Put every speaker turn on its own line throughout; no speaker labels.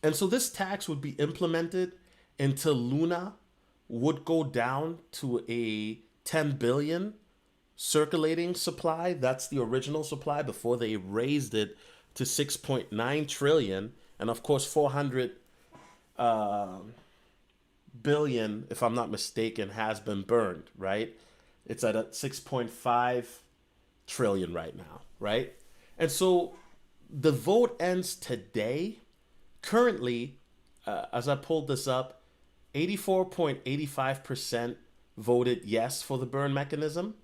And so this tax would be implemented until Luna would go down to a 10 billion circulating supply. That's the original supply before they raised it to 6.9 trillion. And of course, 400 billion, if I'm not mistaken, has been burned, right? It's at a 6.5 trillion right now, right? And so the vote ends today. Currently, as I pulled this up, 84.85% voted yes for the burn mechanism.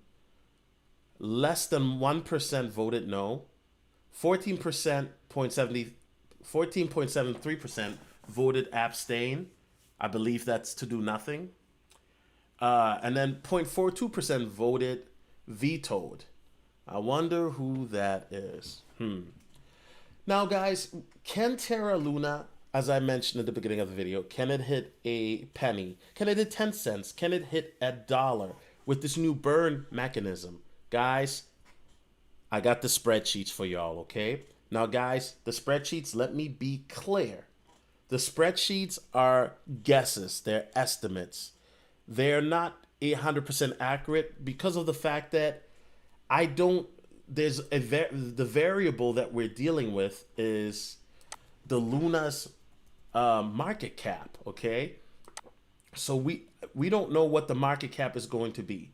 Less than 1% voted no. 14.73% voted abstain. I believe that's to do nothing. And then 0.42% voted vetoed. I wonder who that is. Now, guys, can Terra Luna, as I mentioned at the beginning of the video, can it hit a penny? Can it hit 10 cents? Can it hit a dollar with this new burn mechanism? Guys, I got the spreadsheets for y'all, okay? Now, guys, the spreadsheets, let me be clear. The spreadsheets are guesses, they're estimates. They're not 100% accurate because of the fact that I don't, the variable that we're dealing with is the Luna's market cap, okay? So we don't know what the market cap is going to be.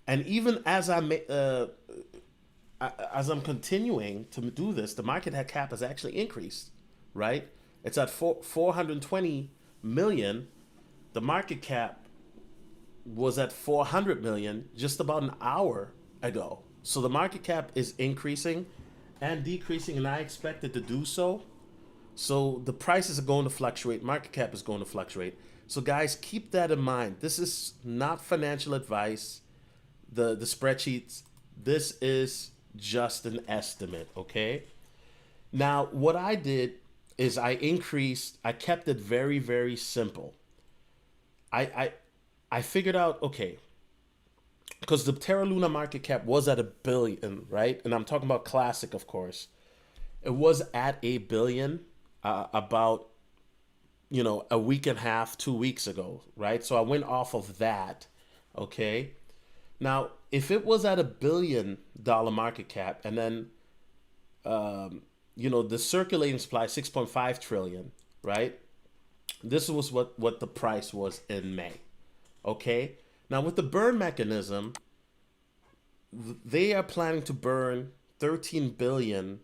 And even as I'm continuing to do this, the market cap has actually increased, right? It's at 420 million. The market cap was at 400 million just about an hour ago. So the market cap is increasing and decreasing, and I expect it to do so. So the prices are going to fluctuate. Market cap is going to fluctuate. So guys, keep that in mind. This is not financial advice. The spreadsheets, this is just an estimate, okay? Now, what I did is I kept it very, very simple. I figured out, okay, because the Terra Luna market cap was at 1 billion, right? And I'm talking about classic, of course. It was at 1 billion about, a week and a half, 2 weeks ago, right? So I went off of that, okay? Now, if it was at $1 billion market cap, and then, the circulating supply, 6.5 trillion, right? This was what the price was in May, okay? Now, with the burn mechanism, they are planning to burn 13 billion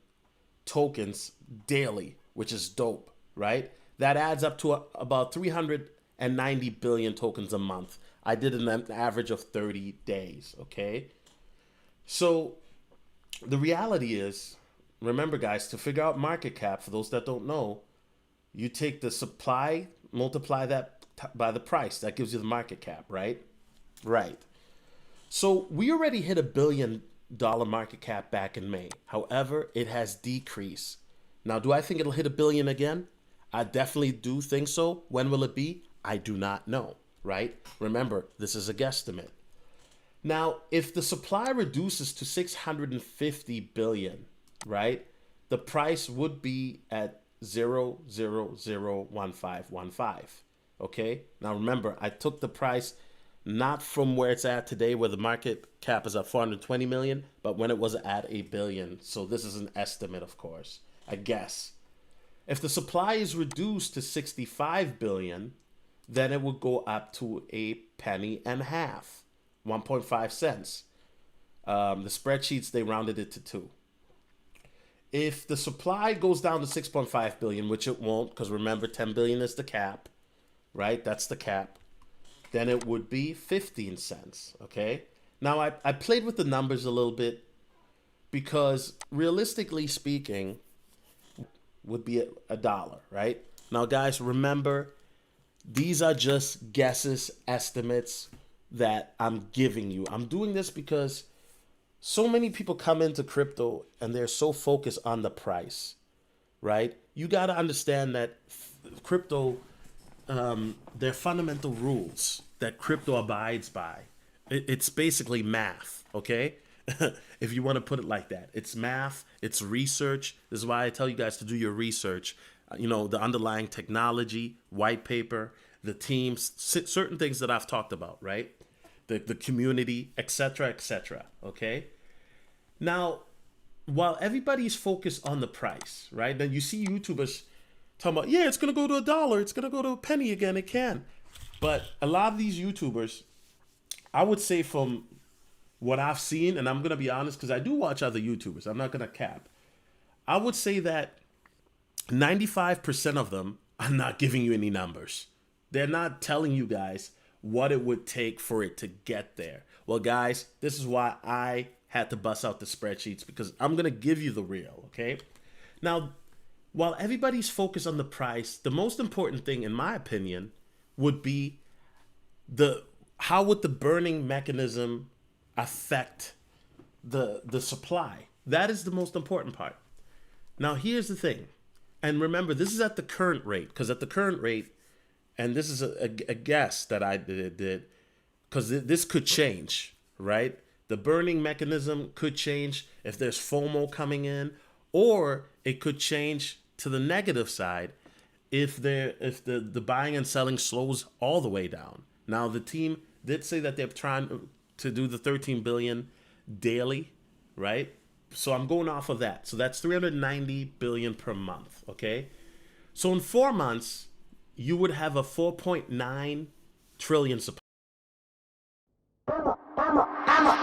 tokens daily, which is dope, right? That adds up to about 390 billion tokens a month. I did an average of 30 days, okay? So the reality is, remember guys, to figure out market cap, for those that don't know, you take the supply, multiply that by the price. That gives you the market cap, right? Right. So we already hit $1 billion market cap back in May. However, it has decreased. Now, do I think it'll hit 1 billion again? I definitely do think so. When will it be? I do not know, right? Remember, this is a guesstimate. Now, if the supply reduces to 650 billion, right, the price would be at 0.001515. Okay? Now remember, I took the price not from where it's at today, where the market cap is at 420 million, but when it was at 1 billion. So this is an estimate, of course, a guess. If the supply is reduced to 65 billion, then it would go up to a penny and a half, 1.5 cents. The spreadsheets, they rounded it to 2. If the supply goes down to 6.5 billion, which it won't, because remember 10 billion is the cap, right? That's the cap. Then it would be 15 cents, okay? Now, I played with the numbers a little bit because realistically speaking, would be a dollar, right? Now, guys, remember, these are just guesses, estimates that I'm giving you. I'm doing this because so many people come into crypto and they're so focused on the price, right? You got to understand that crypto, there are fundamental rules that crypto abides by. It's basically math, okay? If you want to put it like that. It's math, it's research. This is why I tell you guys to do your research. the underlying technology, white paper, the teams, certain things that I've talked about, right? The community, etc., etc. Okay. Now, while everybody's focused on the price, right? Then you see YouTubers talking about, yeah, it's gonna go to $1, it's gonna go to a penny again. It can, but a lot of these YouTubers, I would say from what I've seen, and I'm gonna be honest because I do watch other YouTubers. I'm not gonna cap. I would say that 95% of them are not giving you any numbers. They're not telling you guys what it would take for it to get there. Well, guys, this is why I had to bust out the spreadsheets, because I'm going to give you the real, okay? Now, while everybody's focused on the price, the most important thing, in my opinion, would be how would the burning mechanism affect the supply? That is the most important part. Now, here's the thing. And remember, this is at the current rate, because at the current rate, and this is a guess that I did, because this could change, right? The burning mechanism could change if there's FOMO coming in, or it could change to the negative side if the buying and selling slows all the way down. Now, the team did say that they're trying to do the 13 billion daily, right? So I'm going off of that. So that's 390 billion per month, okay? So in 4 months, you would have a 4.9 trillion supply.
I'm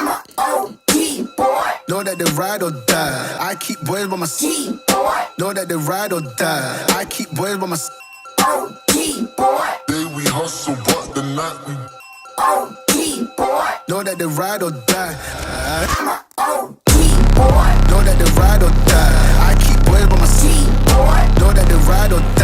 a OG boy. Know that they ride or die. I keep boys by my side. Boy. Know that they ride or die. I keep boys by my side. OG boy.
Day we hustle, but the night we
OG boy. Know that they ride or die. I'm a OG boy. Know that they ride or die. I keep boys by my side. Boy. Know that they ride or die.